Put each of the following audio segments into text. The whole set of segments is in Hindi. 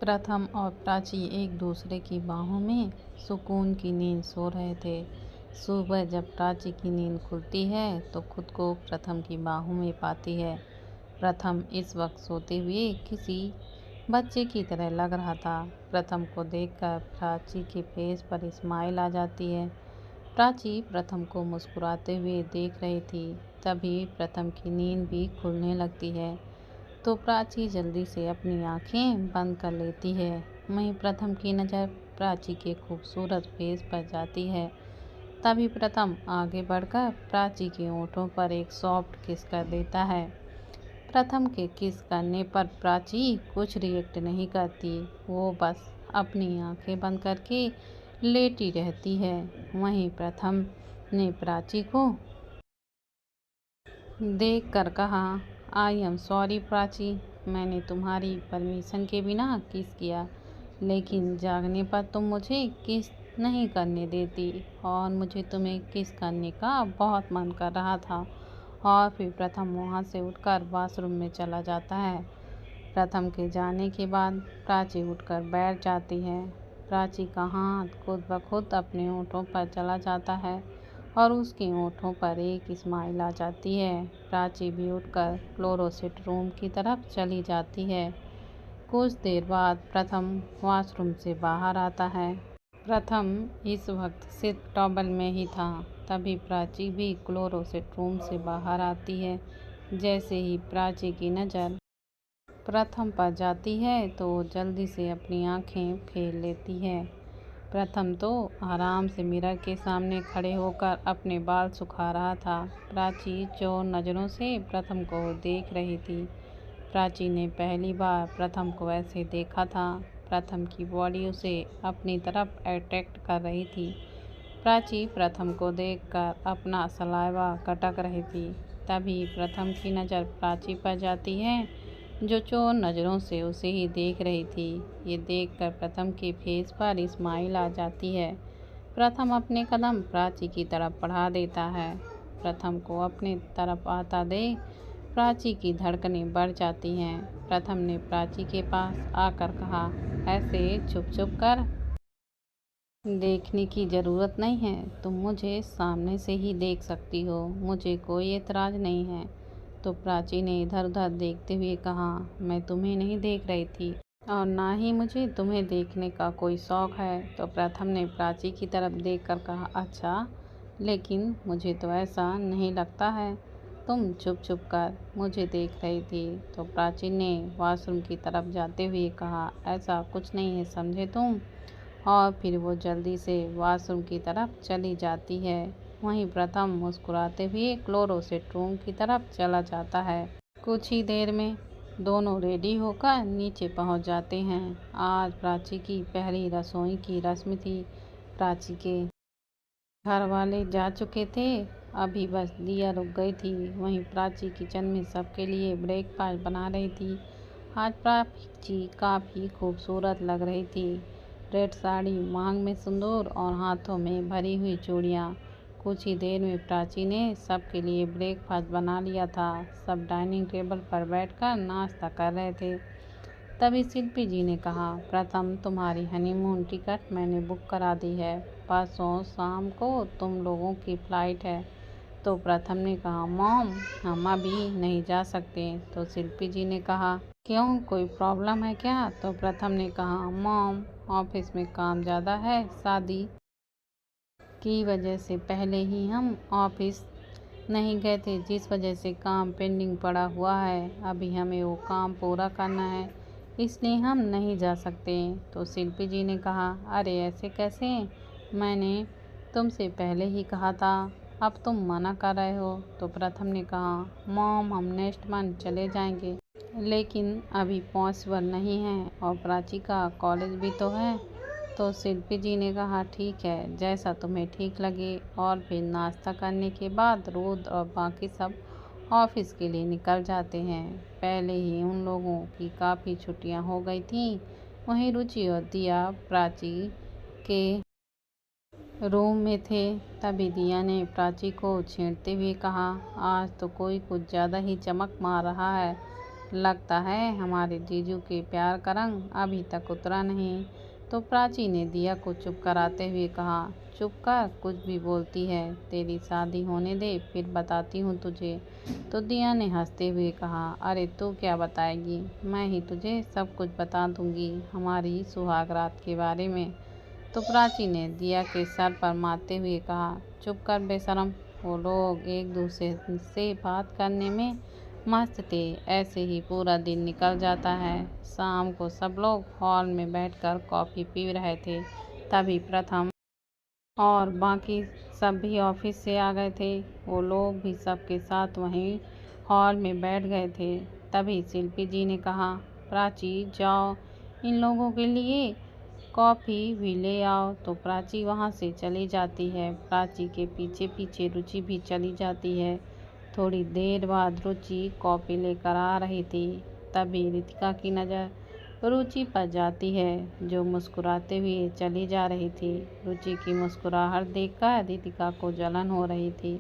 प्रथम और प्राची एक दूसरे की बाहों में सुकून की नींद सो रहे थे। सुबह जब प्राची की नींद खुलती है तो खुद को प्रथम की बाहों में पाती है। प्रथम इस वक्त सोते हुए किसी बच्चे की तरह लग रहा था। प्रथम को देखकर प्राची के फेस पर स्माइल आ जाती है। प्राची प्रथम को मुस्कुराते हुए देख रही थी। तभी प्रथम की नींद भी खुलने लगती है तो प्राची जल्दी से अपनी आंखें बंद कर लेती है। वहीं प्रथम की नज़र प्राची के खूबसूरत फेस पर जाती है। तभी प्रथम आगे बढ़कर प्राची के होठों पर एक सॉफ्ट किस कर देता है। प्रथम के किस करने पर प्राची कुछ रिएक्ट नहीं करती, वो बस अपनी आंखें बंद करके लेटी रहती है। वहीं प्रथम ने प्राची को देख कर कहा, आई एम सॉरी प्राची, मैंने तुम्हारी परमिशन के बिना किस किया, लेकिन जागने पर तुम मुझे किस नहीं करने देती और मुझे तुम्हें किस करने का बहुत मन कर रहा था। और फिर प्रथम वहाँ से उठकर वॉशरूम में चला जाता है। प्रथम के जाने के बाद प्राची उठकर बैठ जाती है। प्राची का हाथ खुद ब खुद अपने होठों पर चला जाता है और उसके होठों पर एक स्माइल आ जाती है। प्राची भी उठकर क्लोरोसेट रूम की तरफ चली जाती है। कुछ देर बाद प्रथम वॉशरूम से बाहर आता है। प्रथम इस वक्त सिर्फ टॉवल में ही था। तभी प्राची भी क्लोरोसेट रूम से बाहर आती है। जैसे ही प्राची की नज़र प्रथम पर जाती है तो जल्दी से अपनी आंखें फेर लेती है। प्रथम तो आराम से मिरर के सामने खड़े होकर अपने बाल सुखा रहा था। प्राची चोर नज़रों से प्रथम को देख रही थी। प्राची ने पहली बार प्रथम को ऐसे देखा था। प्रथम की बॉडी उसे अपनी तरफ अट्रैक्ट कर रही थी। प्राची प्रथम को देखकर अपना सलाइवा कटक रही थी। तभी प्रथम की नज़र प्राची पर जाती है, जो चोर नज़रों से उसे ही देख रही थी। ये देखकर प्रथम के फेस पर स्माइल आ जाती है। प्रथम अपने कदम प्राची की तरफ बढ़ा देता है। प्रथम को अपने तरफ आता देख प्राची की धड़कनें बढ़ जाती हैं। प्रथम ने प्राची के पास आकर कहा, ऐसे छुप छुप कर देखने की ज़रूरत नहीं है, तुम मुझे सामने से ही देख सकती हो, मुझे कोई एतराज़ नहीं है। तो प्राची ने इधर उधर देखते हुए कहा, मैं तुम्हें नहीं देख रही थी और ना ही मुझे तुम्हें देखने का कोई शौक़ है। तो प्रथम ने प्राची की तरफ देखकर कहा, अच्छा, लेकिन मुझे तो ऐसा नहीं लगता है, तुम छुप छुप कर मुझे देख रही थी। तो प्राची ने वॉशरूम की तरफ जाते हुए कहा, ऐसा कुछ नहीं है, समझे तुम। और फिर वो जल्दी से वॉशरूम की तरफ चली जाती है। वहीं प्रथम मुस्कुराते हुए क्लोरोसेट रूम की तरफ चला जाता है। कुछ ही देर में दोनों रेडी होकर नीचे पहुंच जाते हैं। आज प्राची की पहली रसोई की रस्म थी। प्राची के घर वाले जा चुके थे, अभी बस दिया रुक गई थी। वहीं प्राची किचन में सबके लिए ब्रेकफास्ट बना रही थी। आज प्राची काफ़ी खूबसूरत लग रही थी। रेड साड़ी, मांग में सिंदूर और हाथों में भरी हुई चूड़ियाँ। कुछ ही देर में प्राची ने सबके लिए ब्रेकफास्ट बना लिया था। सब डाइनिंग टेबल पर बैठकर नाश्ता कर रहे थे। तभी शिल्पी जी ने कहा, प्रथम, तुम्हारी हनीमून टिकट मैंने बुक करा दी है, परसों शाम को तुम लोगों की फ़्लाइट है। तो प्रथम ने कहा, मॉम, हम अभी नहीं जा सकते। तो शिल्पी जी ने कहा, क्यों, कोई प्रॉब्लम है क्या? तो प्रथम ने कहा, मॉम, ऑफिस में काम ज़्यादा है, शादी की वजह से पहले ही हम ऑफिस नहीं गए थे, जिस वजह से काम पेंडिंग पड़ा हुआ है। अभी हमें वो काम पूरा करना है, इसलिए हम नहीं जा सकते। तो शिल्पी जी ने कहा, अरे ऐसे कैसे, मैंने तुमसे पहले ही कहा था, अब तुम मना कर रहे हो। तो प्रथम ने कहा, मॉम, हम नेक्स्ट मंथ चले जाएंगे, लेकिन अभी पॉसिबल नहीं है और प्राची का कॉलेज भी तो है। तो शिल्पी जी ने कहा, ठीक है, जैसा तुम्हें ठीक लगे। और फिर नाश्ता करने के बाद रुद्र और बाकी सब ऑफिस के लिए निकल जाते हैं। पहले ही उन लोगों की काफ़ी छुट्टियां हो गई थीं। वहीं रुचि और दिया प्राची के रूम में थे। तभी दिया ने प्राची को छेड़ते हुए कहा, आज तो कोई कुछ ज़्यादा ही चमक मार रहा है, लगता है हमारे जीजू के प्यार का रंग अभी तक उतरा नहीं। तो प्राची ने दिया को चुप कराते हुए कहा, चुप कर, कुछ भी बोलती है, तेरी शादी होने दे फिर बताती हूँ तुझे। तो दिया ने हंसते हुए कहा, अरे तू क्या बताएगी, मैं ही तुझे सब कुछ बता दूंगी हमारी सुहाग रात के बारे में। तो प्राची ने दिया के सर पर मारते हुए कहा, चुप कर बेशरम, वो लोग एक दूसरे से बात करने में मस्त थे, ऐसे ही पूरा दिन निकल जाता है। शाम को सब लोग हॉल में बैठकर कॉफ़ी पी रहे थे। तभी प्रथम और बाकी सब भी ऑफिस से आ गए थे। वो लोग भी सबके साथ वहीं हॉल में बैठ गए थे। तभी शिल्पी जी ने कहा, प्राची जाओ इन लोगों के लिए कॉफ़ी भी ले आओ। तो प्राची वहाँ से चली जाती है। प्राची के पीछे पीछे रुचि भी चली जाती है। थोड़ी देर बाद रुचि कॉफ़ी लेकर आ रही थी। तभी रितिका की नज़र रुचि पर जाती है, जो मुस्कुराते हुए चली जा रही थी। रुचि की मुस्कुराहट देखकर रितिका को जलन हो रही थी।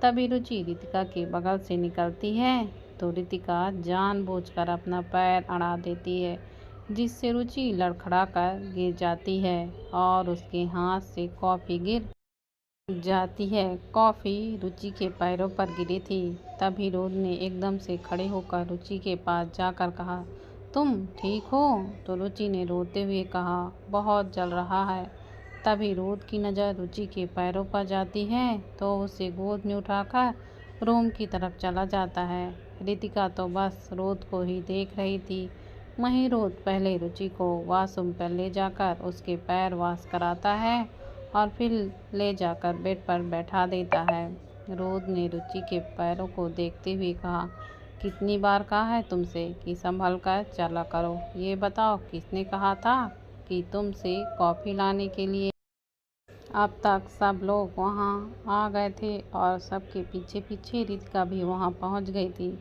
तभी रुचि रितिका के बगल से निकलती है तो रितिका जानबूझकर अपना पैर अड़ा देती है, जिससे रुचि लड़खड़ाकर गिर जाती है और उसके हाथ से कॉफ़ी गिर जाती है। कॉफ़ी रुचि के पैरों पर गिरी थी। तभी रोद ने एकदम से खड़े होकर रुचि के पास जाकर कहा, तुम ठीक हो? तो रुचि ने रोते हुए कहा, बहुत जल रहा है। तभी रोद की नज़र रुचि के पैरों पर जाती है तो उसे गोद में उठाकर रूम की तरफ चला जाता है। रितिका तो बस रोद को ही देख रही थी। वहीं रोद पहले रुचि को वॉशरूम पर ले जाकर उसके पैर वॉश कराता है और फिर ले जाकर बेड पर बैठा देता है। रोद ने रुचि के पैरों को देखते हुए कहा, कितनी बार कहा है तुमसे कि संभल कर चला करो। ये बताओ किसने कहा था कि तुमसे कॉफ़ी लाने के लिए? अब तक सब लोग वहाँ आ गए थे और सबके पीछे पीछे रितिका भी वहाँ पहुँच गई थी।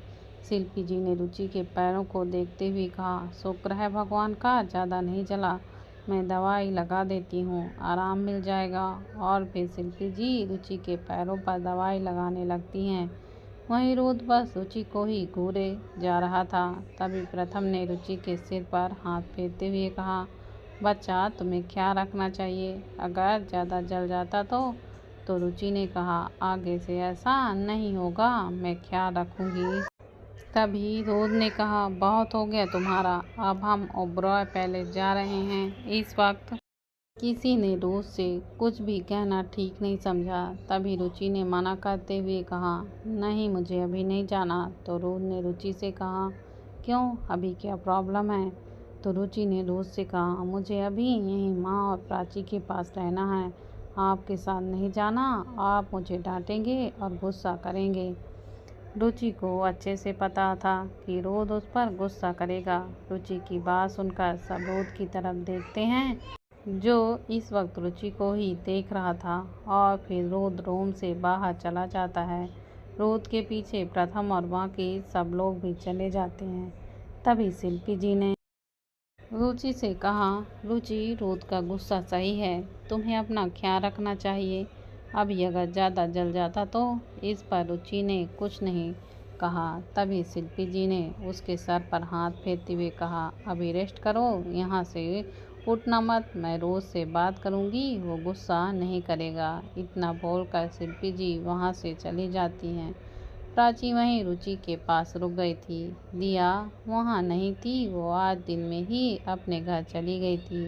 शिल्पी जी ने रुचि के पैरों को देखते हुए कहा, शुक्र है भगवान का ज़्यादा नहीं जला, मैं दवाई लगा देती हूँ, आराम मिल जाएगा। और फिर शिल्पी जी रुचि के पैरों पर दवाई लगाने लगती हैं। वहीं रोद बस रुचि को ही घूरे जा रहा था। तभी प्रथम ने रुचि के सिर पर हाथ फेरते हुए कहा, बच्चा तुम्हें ख्याल रखना चाहिए, अगर ज़्यादा जल जाता तो रुचि ने कहा, आगे से ऐसा नहीं होगा, मैं ख्याल रखूँगी। तभी रोद ने कहा, बहुत हो गया तुम्हारा, अब हम ओबरॉय पैलेस जा रहे हैं। इस वक्त किसी ने रोद से कुछ भी कहना ठीक नहीं समझा। तभी रुचि ने मना करते हुए कहा, नहीं मुझे अभी नहीं जाना। तो रोद ने रुचि से कहा, क्यों, अभी क्या प्रॉब्लम है? तो रुचि ने रोद से कहा, मुझे अभी यहीं माँ और प्राची के पास रहना है, आपके साथ नहीं जाना, आप मुझे डांटेंगे और गुस्सा करेंगे। रुचि को अच्छे से पता था कि रोद उस पर गुस्सा करेगा। रुचि की बात सुनकर सब रोद की तरफ देखते हैं, जो इस वक्त रुचि को ही देख रहा था। और फिर रोद रूम से बाहर चला जाता है। रोद के पीछे प्रथम और बाकी सब लोग भी चले जाते हैं। तभी शिल्पी जी ने रुचि से कहा, रुचि रोद का गुस्सा सही है, तुम्हें अपना ख्याल रखना चाहिए, अभी अगर ज़्यादा जल जाता तो। इस पर रुचि ने कुछ नहीं कहा। तभी शिल्पी जी ने उसके सर पर हाथ फेरते हुए कहा, अभी रेस्ट करो, यहाँ से उठना मत, मैं रोज से बात करूँगी, वो गुस्सा नहीं करेगा। इतना बोलकर शिल्पी जी वहाँ से चली जाती हैं। प्राची वहीं रुचि के पास रुक गई थी। दिया वहाँ नहीं थी, वो आज दिन में ही अपने घर चली गई थी।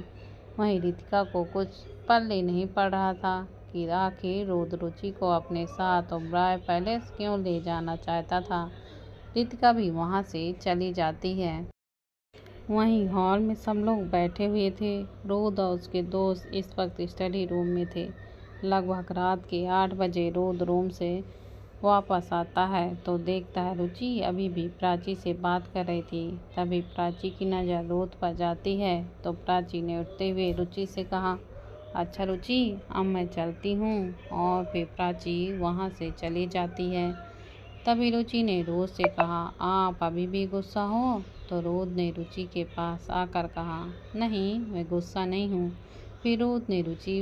वहीं रितिका को कुछ पल्ले नहीं पड़ रहा था कि आखिर रोद रुचि को अपने साथ ओबरॉय पैलेस क्यों ले जाना चाहता था। रितिका भी वहाँ से चली जाती है। वहीं हॉल में सब लोग बैठे हुए थे। रोद और उसके दोस्त इस वक्त स्टडी रूम में थे। लगभग रात के 8 बजे रोद रूम से वापस आता है तो देखता है रुचि अभी भी प्राची से बात कर रही थी। तभी प्राची की नज़र रोद पर जाती है तो प्राची ने उठते हुए रुचि से कहा, अच्छा रुचि, अब मैं चलती हूँ। और फिर प्राची वहाँ से चली जाती है। तभी रुचि ने रोद से कहा, आप अभी भी गुस्सा हो? तो रोद ने रुचि के पास आकर कहा, नहीं मैं गुस्सा नहीं हूँ। फिर रोद ने रुचि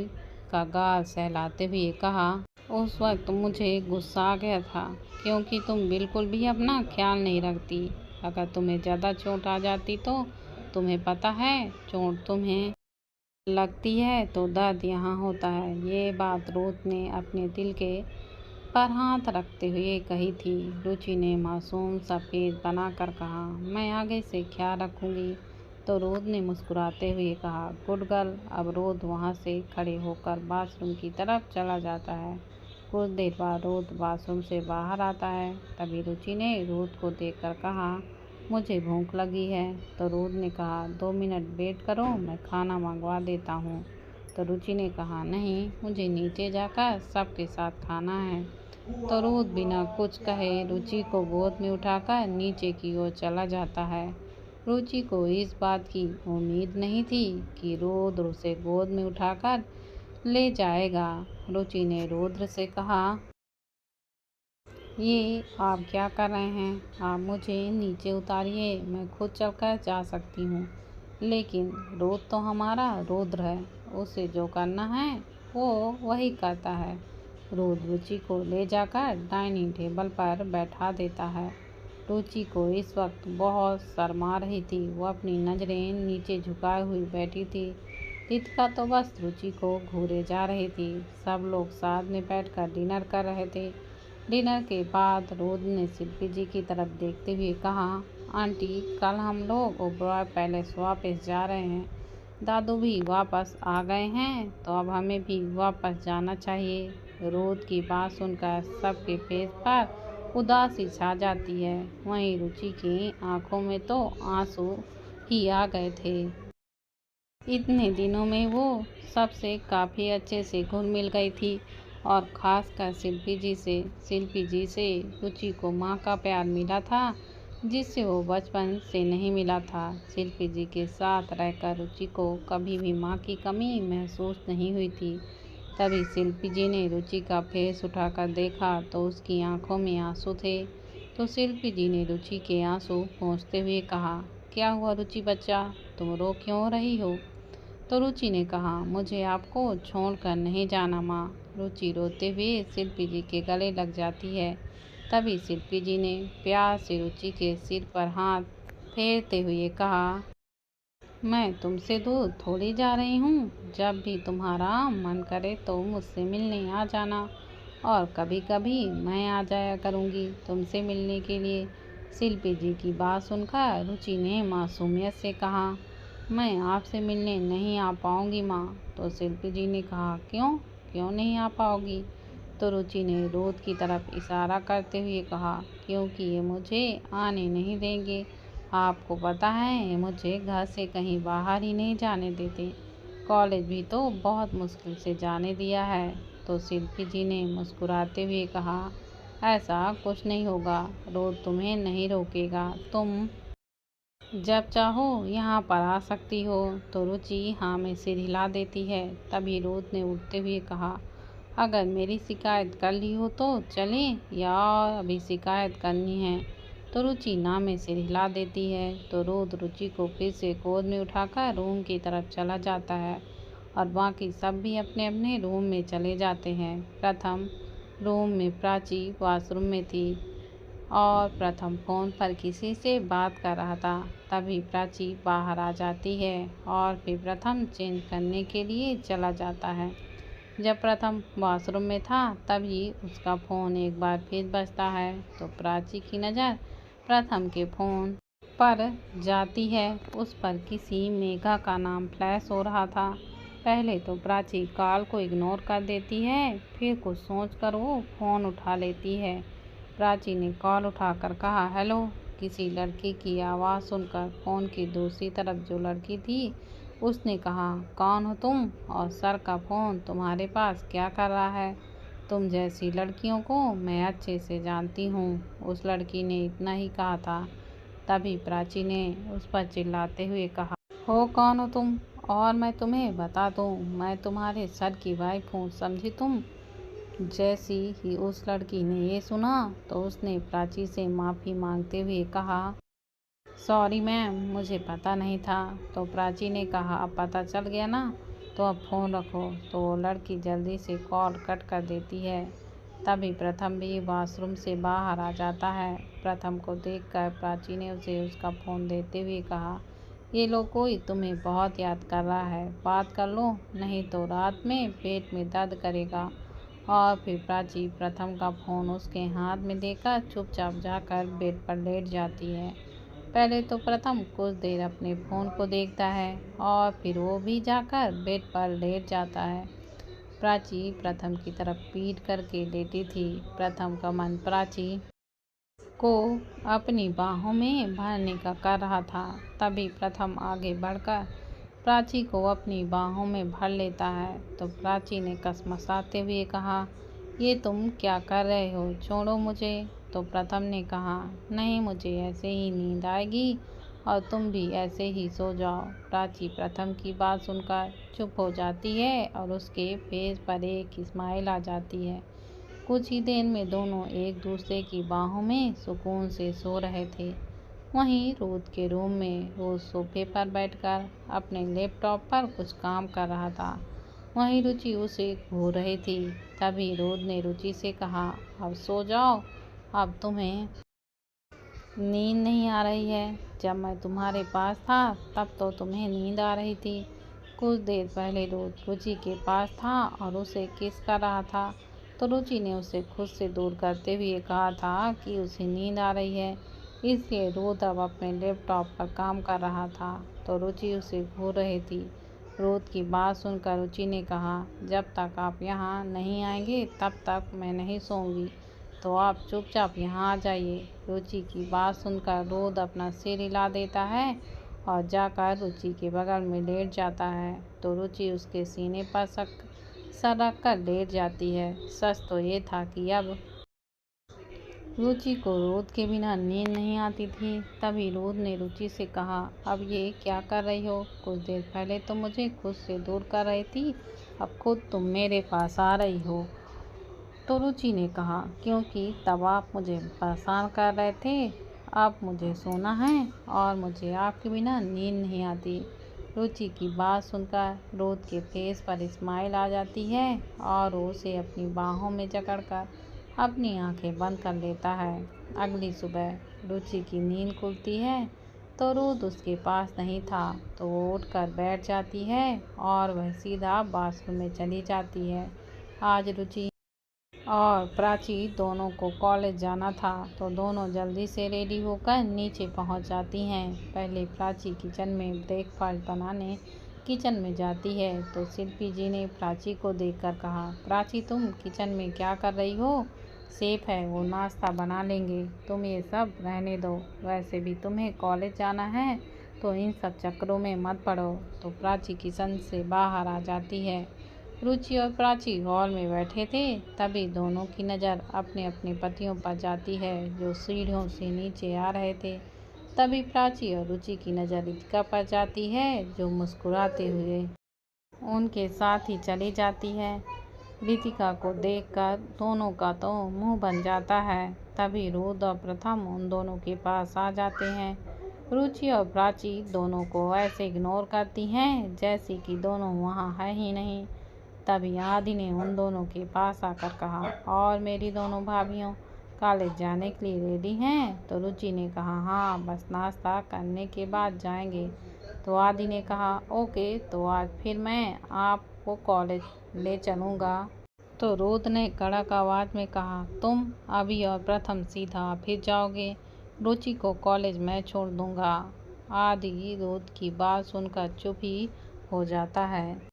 का गाल सहलाते हुए कहा, उस वक्त मुझे गुस्सा आ गया था क्योंकि तुम बिल्कुल भी अपना ख्याल नहीं रखती। अगर तुम्हें ज़्यादा चोट आ जाती तो तुम्हें पता है, चोट तुम्हें लगती है तो दर्द यहाँ होता है। ये बात रुचि ने अपने दिल के पर हाथ रखते हुए कही थी। रुचि ने मासूम सा फेस बनाकर कहा, मैं आगे से ख्याल रखूंगी। तो रुचि ने मुस्कुराते हुए कहा, गुड गर्ल। अब रुचि वहाँ से खड़े होकर बाथरूम की तरफ चला जाता है। कुछ देर बाद रुचि बाथरूम से बाहर आता है। तभी रुचि ने रुचि को देखकर कहा, मुझे भूख लगी है। तो रुचि ने कहा, 2 मिनट वेट करो, मैं खाना मंगवा देता हूँ। तो रुचि ने कहा, नहीं, मुझे नीचे जाकर सबके साथ खाना है। तो रुचि बिना कुछ कहे रुचि को गोद में उठाकर नीचे की ओर चला जाता है। रुचि को इस बात की उम्मीद नहीं थी कि रुद्र उसे गोद में उठाकर ले जाएगा। रुचि ने रुद्र से कहा, ये आप क्या कर रहे हैं? आप मुझे नीचे उतारिए, मैं खुद चलकर जा सकती हूँ। लेकिन रुद्र तो हमारा रुद्र है, उसे जो करना है वो वही करता है। रुद्र रुचि को ले जाकर डाइनिंग टेबल पर बैठा देता है। रुचि को इस वक्त बहुत शर्मा रही थी। वो अपनी नज़रें नीचे झुकाए हुई बैठी थी। रितिका तो बस रुचि को घूरे जा रही थी। सब लोग साथ में बैठकर डिनर कर रहे थे। डिनर के बाद रुद्र ने शिल्पी जी की तरफ देखते हुए कहा, आंटी, कल हम लोग ओबरॉय पैलेस वापस जा रहे हैं। दादू भी वापस आ गए हैं, तो अब हमें भी वापस जाना चाहिए। रुद्र की बात सुनकर सबके फेस पर उदासी छा जाती है। वहीं रुचि की आंखों में तो आंसू ही आ गए थे। इतने दिनों में वो सबसे काफ़ी अच्छे से घुल मिल गई थी और ख़ासकर शिल्पी जी से रुचि को माँ का प्यार मिला था, जिससे वो बचपन से नहीं मिला था। शिल्पी जी के साथ रहकर रुचि को कभी भी माँ की कमी महसूस नहीं हुई थी। तभी शिल्पी जी ने रुचि का फेस उठाकर देखा तो उसकी आंखों में आंसू थे। तो शिल्पी जी ने रुचि के आंसू पोंछते हुए कहा, क्या हुआ रुचि बच्चा, तुम रो क्यों रही हो? तो रुचि ने कहा, मुझे आपको छोड़कर नहीं जाना माँ। रुचि रोते हुए शिल्पी जी के गले लग जाती है। तभी शिल्पी जी ने प्यार से रुचि के सिर पर हाथ फेरते हुए कहा, मैं तुमसे दूर थोड़ी जा रही हूँ। जब भी तुम्हारा मन करे तो मुझसे मिलने आ जाना, और कभी कभी मैं आ जाया करूँगी तुमसे मिलने के लिए। शिल्पी जी की बात सुनकर रुचि ने मासूमियत से कहा, मैं आपसे मिलने नहीं आ पाऊँगी माँ। तो शिल्पी जी ने कहा, क्यों क्यों नहीं आ पाओगी? तो रुचि ने रुद्र की तरफ इशारा करते हुए कहा, क्योंकि ये मुझे आने नहीं देंगे। आपको पता है, ये मुझे घर से कहीं बाहर ही नहीं जाने देते। कॉलेज भी तो बहुत मुश्किल से जाने दिया है। तो शिल्पी जी ने मुस्कुराते हुए कहा, ऐसा कुछ नहीं होगा, रुद्र तुम्हें नहीं रोकेगा, तुम जब चाहो यहाँ पर आ सकती हो। तो रुचि हाँ में सिर हिला देती है। तभी रुद्र ने उठते हुए कहा, अगर मेरी शिकायत कर ली हो तो चलें, या अभी शिकायत करनी है? तो रुचि ना में सिर हिला देती है। तो रुद्र रुचि को फिर से गोद में उठाकर रूम की तरफ चला जाता है और बाकी सब भी अपने अपने रूम में चले जाते हैं। प्रथम रूम में प्राची वॉशरूम में थी और प्रथम फ़ोन पर किसी से बात कर रहा था। तभी प्राची बाहर आ जाती है और फिर प्रथम चेंज करने के लिए चला जाता है। जब प्रथम वॉशरूम में था तभी उसका फ़ोन एक बार फिर बजता है। तो प्राची की नज़र प्रथम के फ़ोन पर जाती है। उस पर किसी मेघा का नाम फ्लैश हो रहा था। पहले तो प्राची कॉल को इग्नोर कर देती है, फिर कुछ सोचकर वो फ़ोन उठा लेती है। प्राची ने कॉल उठाकर कहा, हेलो। किसी लड़की की आवाज़ सुनकर फ़ोन की दूसरी तरफ जो लड़की थी उसने कहा, कौन हो तुम, और सर का फ़ोन तुम्हारे पास क्या कर रहा है? तुम जैसी लड़कियों को मैं अच्छे से जानती हूँ। उस लड़की ने इतना ही कहा था। तभी प्राची ने उस पर चिल्लाते हुए कहा, हो कौन हो तुम, और मैं तुम्हें बता दूँ, मैं तुम्हारे सर की वाइफ हूँ, समझी तुम? जैसी ही उस लड़की ने ये सुना तो उसने प्राची से माफ़ी मांगते हुए कहा, सॉरी मैम, मुझे पता नहीं था। तो प्राची ने कहा, अब पता चल गया ना, तो अब फ़ोन रखो। तो वो लड़की जल्दी से कॉल कट कर देती है। तभी प्रथम भी वॉशरूम से बाहर आ जाता है। प्रथम को देखकर प्राची ने उसे उसका फ़ोन देते हुए कहा, ये लो, कोई तुम्हें बहुत याद कर रहा है, बात कर लो, नहीं तो रात में पेट में दर्द करेगा। और फिर प्राची प्रथम का फ़ोन उसके हाथ में देकर चुपचाप जाकर बेड पर लेट जाती है। पहले तो प्रथम कुछ देर अपने फ़ोन को देखता है और फिर वो भी जाकर बेड पर लेट जाता है। प्राची प्रथम की तरफ पीठ करके लेटी थी। प्रथम का मन प्राची को अपनी बाहों में भरने का कर रहा था। तभी प्रथम आगे बढ़कर प्राची को अपनी बाहों में भर लेता है। तो प्राची ने कसमसाते हुए कहा, ये तुम क्या कर रहे हो, छोड़ो मुझे। तो प्रथम ने कहा, नहीं, मुझे ऐसे ही नींद आएगी और तुम भी ऐसे ही सो जाओ। प्राची प्रथम की बात सुनकर चुप हो जाती है और उसके फेस पर एक स्माइल आ जाती है। कुछ ही देर में दोनों एक दूसरे की बाहों में सुकून से सो रहे थे। वहीं रोद के रूम में रोज सोफे पर बैठकर अपने लैपटॉप पर कुछ काम कर रहा था। वहीं रुचि उसे घूर रही थी। तभी रोद ने रुचि से कहा, अब सो जाओ, अब तुम्हें नींद नहीं आ रही है। जब मैं तुम्हारे पास था तब तो तुम्हें नींद आ रही थी। कुछ देर पहले रोद रुचि के पास था और उसे किस कर रहा था, तो रुचि ने उसे खुद से दूर करते हुए कहा था कि उसे नींद आ रही है, इसलिए रोद अब अपने लैपटॉप पर काम कर रहा था। तो रुचि उसे घूर रही थी। रोद की बात सुनकर रुचि ने कहा, जब तक आप यहाँ नहीं आएंगे तब तक मैं नहीं सोऊंगी, तो आप चुपचाप यहाँ आ जाइए। रुचि की बात सुनकर रोद अपना सिर हिला देता है और जाकर रुचि के बगल में लेट जाता है। तो रुचि उसके सीने पर सर रख कर लेट जाती है। सच तो ये था कि अब रुचि को रोद के बिना नींद नहीं आती थी। तभी रोद ने रुचि से कहा, अब ये क्या कर रही हो, कुछ देर पहले तो मुझे खुद से दूर कर रही थी, अब खुद तुम मेरे पास आ रही हो। तो रुचि ने कहा, क्योंकि तब आप मुझे परेशान कर रहे थे, अब मुझे सोना है और मुझे आपके बिना नींद नहीं आती। रुचि की बात सुनकर रोद के फेस पर स्माइल आ जाती है और वो उसे अपनी बाहों में जकड़कर अपनी आंखें बंद कर लेता है। अगली सुबह रुचि की नींद खुलती है तो रोद उसके पास नहीं था, तो वो उठकर बैठ जाती है और वह सीधा बाथरूम में चली जाती है। आज रुचि और प्राची दोनों को कॉलेज जाना था, तो दोनों जल्दी से रेडी होकर नीचे पहुंच जाती हैं। पहले प्राची किचन में ब्रेकफास्ट बनाने किचन में जाती है, तो शिल्पी जी ने प्राची को देखकर कहा, प्राची तुम किचन में क्या कर रही हो, सेफ है, वो नाश्ता बना लेंगे, तुम ये सब रहने दो, वैसे भी तुम्हें कॉलेज जाना है तो इन सब चक्करों में मत पड़ो। तो प्राची किचन से बाहर आ जाती है। रुचि और प्राची हॉल में बैठे थे। तभी दोनों की नज़र अपने अपने पतियों पर जाती है जो सीढ़ियों से नीचे आ रहे थे। तभी प्राची और रुचि की नज़र रितिका पर जाती है जो मुस्कुराते हुए उनके साथ ही चली जाती है। रितिका को देखकर दोनों का तो मुंह बन जाता है। तभी रोद और प्रथम उन दोनों के पास आ जाते हैं। रुचि और प्राची दोनों को ऐसे इग्नोर करती हैं जैसे कि दोनों वहाँ है ही नहीं। तभी आदि ने उन दोनों के पास आकर कहा, और मेरी दोनों भाभियों कॉलेज जाने के लिए रेडी हैं? तो रुचि ने कहा, हाँ, बस नाश्ता करने के बाद जाएंगे। तो आदि ने कहा, ओके, तो आज फिर मैं आपको कॉलेज ले चलूँगा। तो रोद ने कड़क आवाज़ में कहा, तुम अभी और प्रथम सीधा फिर जाओगे, रुचि को कॉलेज मैं छोड़ दूँगा। आदि रोद की बात सुनकर चुप ही हो जाता है।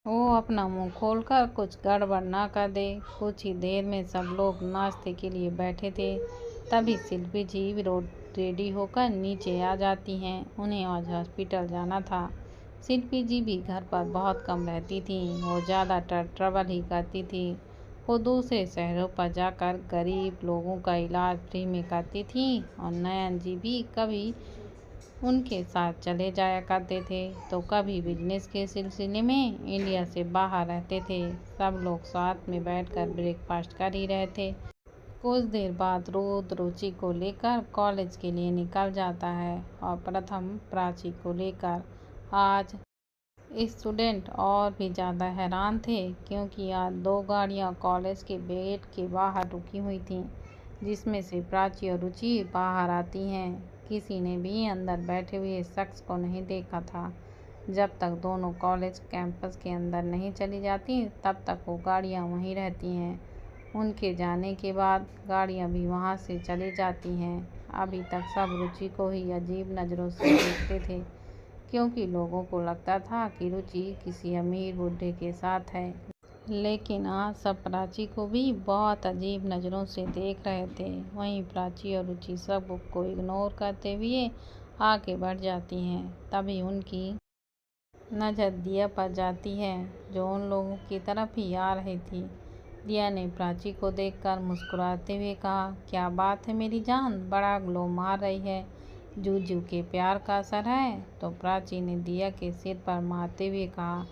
वो अपना मुंह खोलकर कुछ गड़बड़ ना कर दे। कुछ ही देर में सब लोग नाश्ते के लिए बैठे थे। तभी शिल्पी जी भी रेडी होकर नीचे आ जाती हैं। उन्हें आज हॉस्पिटल जाना था। शिल्पी जी भी घर पर बहुत कम रहती थी। वो ज़्यादातर ट्रैवल ही करती थी। वो दूसरे शहरों पर जाकर गरीब लोगों का इलाज फ्री में करती थी और नयन जी भी कभी उनके साथ चले जाया करते थे, तो कभी बिजनेस के सिलसिले में इंडिया से बाहर रहते थे। सब लोग साथ में बैठकर ब्रेकफास्ट कर ही रहे थे। कुछ देर बाद रोद रुचि को लेकर कॉलेज के लिए निकल जाता है और प्रथम प्राची को लेकर आज स्टूडेंट और भी ज़्यादा हैरान थे क्योंकि आज दो गाड़ियाँ कॉलेज के गेट के बाहर रुकी हुई थीं, जिसमें से प्राची और रुचि बाहर आती हैं। किसी ने भी अंदर बैठे हुए शख्स को नहीं देखा था। जब तक दोनों कॉलेज कैंपस के अंदर नहीं चली जाती, तब तक वो गाड़ियाँ वहीं रहती हैं। उनके जाने के बाद गाड़ियाँ भी वहाँ से चली जाती हैं। अभी तक सब रुचि को ही अजीब नज़रों से देखते थे, क्योंकि लोगों को लगता था कि रुचि किसी अमीर बुड्ढे के साथ है। लेकिन आज सब प्राची को भी बहुत अजीब नज़रों से देख रहे थे। वहीं प्राची और रुचि सबको इग्नोर करते हुए आगे बढ़ जाती हैं। तभी उनकी नज़र दिया पर जाती है, जो उन लोगों की तरफ ही आ रही थी। दिया ने प्राची को देखकर मुस्कुराते हुए कहा, क्या बात है मेरी जान, बड़ा ग्लो मार रही है। जूजू के प्यार का असर है। तो प्राची ने दिया के सिर पर मारते हुए कहा,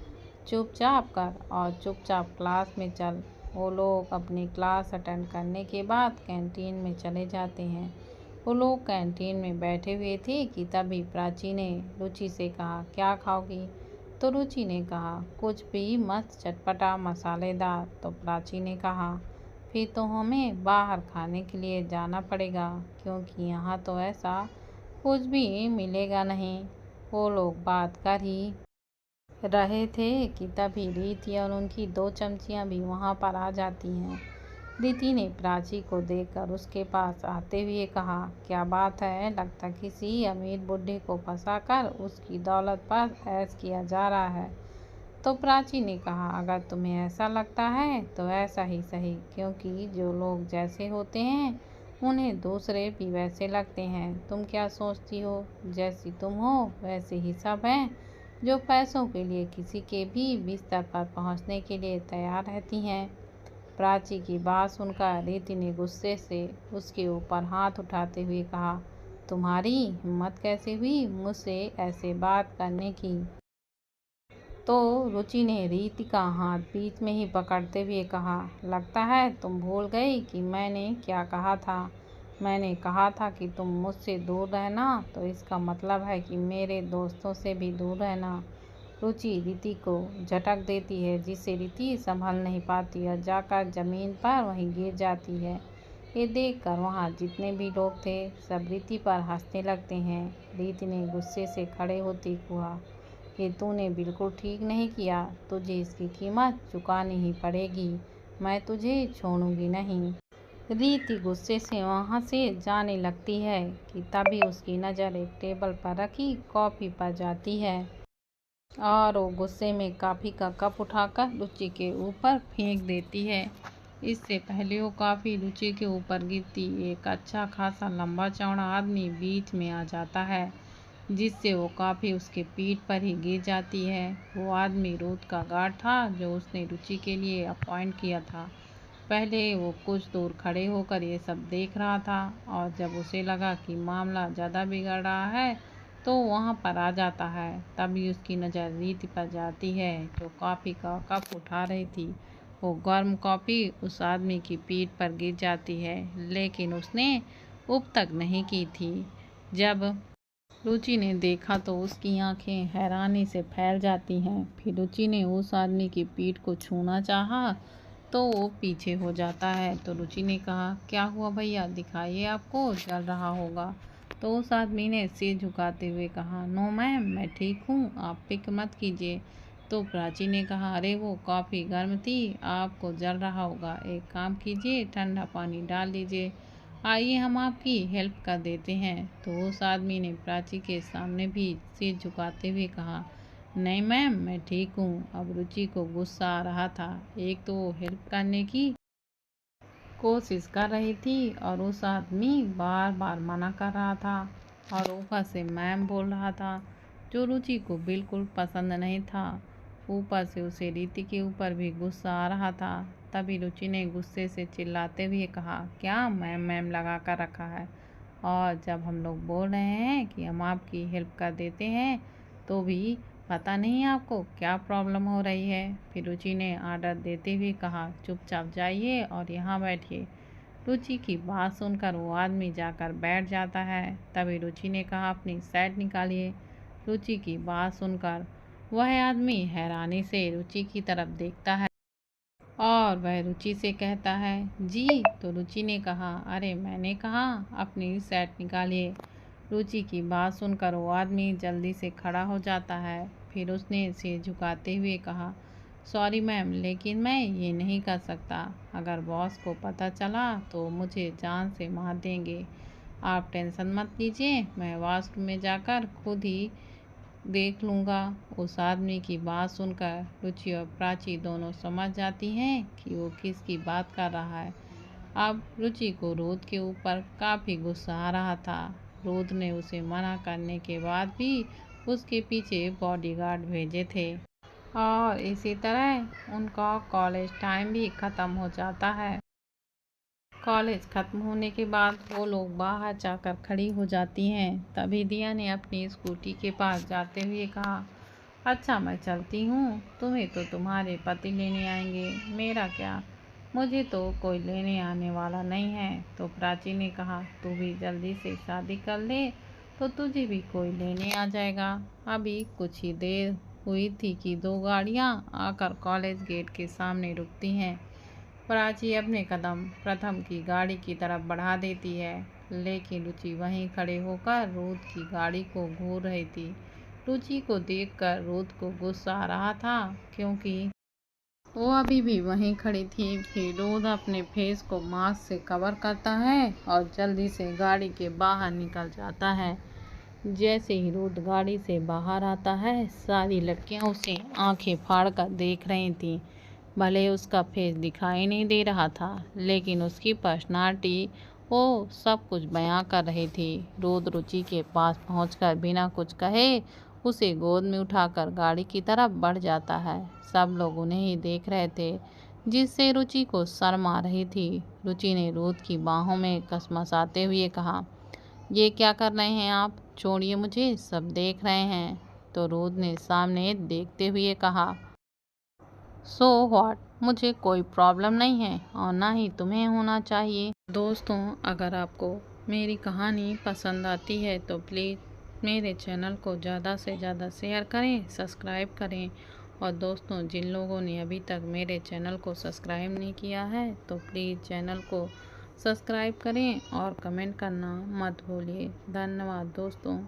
चुपचाप कर और चुपचाप क्लास में चल। वो लोग अपनी क्लास अटेंड करने के बाद कैंटीन में चले जाते हैं। वो लोग कैंटीन में बैठे हुए थे कि तभी प्राची ने रुचि से कहा, क्या खाओगी। तो रुचि ने कहा, कुछ भी मस्त चटपटा मसालेदार। तो प्राची ने कहा, फिर तो हमें बाहर खाने के लिए जाना पड़ेगा, क्योंकि यहाँ तो ऐसा कुछ भी मिलेगा नहीं। वो लोग बात कर ही रहे थे कि तभी रीति और उनकी दो चमचियाँ भी वहाँ पर आ जाती हैं। रीति ने प्राची को देखकर उसके पास आते हुए कहा, क्या बात है, लगता किसी अमीर बुड्ढे को फंसाकर उसकी दौलत पर ऐश किया जा रहा है। तो प्राची ने कहा, अगर तुम्हें ऐसा लगता है तो ऐसा ही सही, क्योंकि जो लोग जैसे होते हैं उन्हें दूसरे भी वैसे लगते हैं। तुम क्या सोचती हो, जैसी तुम हो वैसे ही सब हैं, जो पैसों के लिए किसी के भी बिस्तर पर पहुंचने के लिए तैयार रहती हैं। प्राची की बात सुनकर रीति ने गुस्से से उसके ऊपर हाथ उठाते हुए कहा, तुम्हारी हिम्मत कैसे हुई मुझसे ऐसे बात करने की। तो रुचि ने रीति का हाथ बीच में ही पकड़ते हुए कहा, लगता है तुम भूल गई कि मैंने क्या कहा था। मैंने कहा था कि तुम मुझसे दूर रहना, तो इसका मतलब है कि मेरे दोस्तों से भी दूर रहना। रुचि रीति को झटक देती है, जिससे रीति संभल नहीं पाती और जाकर ज़मीन पर वहीं गिर जाती है। ये देखकर वहाँ जितने भी लोग थे सब रीति पर हंसने लगते हैं। रीति ने गुस्से से खड़े होते कहा, ये तूने बिल्कुल ठीक नहीं किया, तुझे इसकी कीमत चुकानी ही पड़ेगी। मैं तुझे छोड़ूंगी नहीं। रीति गुस्से से वहाँ से जाने लगती है कि तभी उसकी नज़र एक टेबल पर रखी कॉफ़ी पर जाती है और वो गुस्से में कॉफ़ी का कप उठाकर रुचि के ऊपर फेंक देती है। इससे पहले वो कॉफ़ी रुचि के ऊपर गिरती एक अच्छा खासा लंबा चौड़ा आदमी बीच में आ जाता है, जिससे वो कॉफ़ी उसके पीठ पर ही गिर जाती है। वो आदमी रूथ का गार्ड था, जो उसने रुचि के लिए अपॉइंट किया था। पहले वो कुछ दूर खड़े होकर ये सब देख रहा था, और जब उसे लगा कि मामला ज़्यादा बिगड़ रहा है तो वहाँ पर आ जाता है। तभी उसकी नज़र रीति पर जाती है, जो कॉफ़ी का कप उठा रही थी। वो गर्म कॉफ़ी उस आदमी की पीठ पर गिर जाती है, लेकिन उसने उब तक नहीं की थी। जब रुचि ने देखा तो उसकी आंखें हैरानी से फैल जाती हैं। फिर रुचि ने उस आदमी की पीठ को छूना चाहा तो वो पीछे हो जाता है। तो रुचि ने कहा, क्या हुआ भैया, दिखाइए, आपको जल रहा होगा। तो उस आदमी ने सिर झुकाते हुए कहा, नो मैम, मैं ठीक हूँ, आप फिक्र मत कीजिए। तो प्राची ने कहा, अरे वो कॉफ़ी गर्म थी, आपको जल रहा होगा, एक काम कीजिए, ठंडा पानी डाल लीजिए, आइए हम आपकी हेल्प कर देते हैं। तो उस आदमी ने प्राची के सामने भी सिर झुकाते हुए कहा, नहीं मैम, मैं ठीक हूँ। अब रुचि को गुस्सा आ रहा था। एक तो वो हेल्प करने की कोशिश कर रही थी और उस आदमी बार बार मना कर रहा था, और ऊपर से मैम बोल रहा था, जो रुचि को बिल्कुल पसंद नहीं था। ऊपर से उसे रीति के ऊपर भी गुस्सा आ रहा था। तभी रुचि ने गुस्से से चिल्लाते हुए कहा, क्या मैम मैम लगा कर रखा है, और जब हम लोग बोल रहे हैं कि हम आपकी हेल्प कर देते हैं तो भी पता नहीं आपको क्या प्रॉब्लम हो रही है। फिर रुचि ने आर्डर देते हुए कहा, चुपचाप जाइए और यहाँ बैठिए। रुचि की बात सुनकर वो आदमी जाकर बैठ जाता है। तभी रुचि ने कहा, अपनी शर्ट निकालिए। रुचि की बात सुनकर वह आदमी हैरानी से रुचि की तरफ देखता है और वह रुचि से कहता है, जी। तो रुचि ने कहा, अरे मैंने कहा अपनी सेट निकालिए। रुचि की बात सुनकर वो आदमी जल्दी से खड़ा हो जाता है। फिर उसने सिर झुकाते हुए कहा, सॉरी मैम, लेकिन मैं ये नहीं कर सकता। अगर बॉस को पता चला तो मुझे जान से मार देंगे। आप टेंशन मत लीजिए, मैं वॉशरूम में जाकर खुद ही देख लूँगा। उस आदमी की बात सुनकर रुचि और प्राची दोनों समझ जाती हैं कि वो किसकी बात कर रहा है। अब रुचि को रोद के ऊपर काफ़ी गुस्सा आ रहा था। रोद ने उसे मना करने के बाद भी उसके पीछे बॉडीगार्ड भेजे थे और इसी तरह उनका कॉलेज टाइम भी ख़त्म हो जाता है। कॉलेज ख़त्म होने के बाद वो लोग बाहर जाकर खड़ी हो जाती हैं। तभी दिया ने अपनी स्कूटी के पास जाते हुए कहा, अच्छा मैं चलती हूँ, तुम्हें तो तुम्हारे पति लेने आएंगे, मेरा क्या, मुझे तो कोई लेने आने वाला नहीं है। तो प्राची ने कहा, तू भी जल्दी से शादी कर ले तो तुझे भी कोई लेने आ जाएगा। अभी कुछ ही देर हुई थी कि दो गाड़ियाँ आकर कॉलेज गेट के सामने रुकती हैं। प्राची अपने कदम प्रथम की गाड़ी की तरफ बढ़ा देती है, लेकिन रुचि वहीं खड़े होकर रोद की गाड़ी को घूर रही थी। रुचि को देखकर रोद को गुस्सा आ रहा था, क्योंकि वो अभी भी वहीं खड़ी थी। फिर रोद अपने फेस को मास्क से कवर करता है और जल्दी से गाड़ी के बाहर निकल जाता है। जैसे ही रोद गाड़ी से बाहर आता है, सारी लड़कियां उसे आंखें फाड़ कर देख रही थीं। भले उसका फेस दिखाई नहीं दे रहा था, लेकिन उसकी पर्सनालिटी वो सब कुछ बयां कर रही थी। रोद रुचि के पास पहुंचकर बिना कुछ कहे उसे गोद में उठाकर गाड़ी की तरफ बढ़ जाता है। सब लोग उन्हें ही देख रहे थे, जिससे रुचि को शर्म आ रही थी। रुचि ने रोद की बाहों में कसमसाते हुए कहा, ये क्या कर रहे हैं आप, छोड़िए मुझे, सब देख रहे हैं। तो रोद ने सामने देखते हुए कहा, सो व्हाट, मुझे कोई प्रॉब्लम नहीं है और ना ही तुम्हें होना चाहिए। दोस्तों, अगर आपको मेरी कहानी पसंद आती है तो प्लीज़ मेरे चैनल को ज़्यादा से ज़्यादा शेयर करें, सब्सक्राइब करें। और दोस्तों, जिन लोगों ने अभी तक मेरे चैनल को सब्सक्राइब नहीं किया है तो प्लीज़ चैनल को सब्सक्राइब करें और कमेंट करना मत भूलिए। धन्यवाद दोस्तों।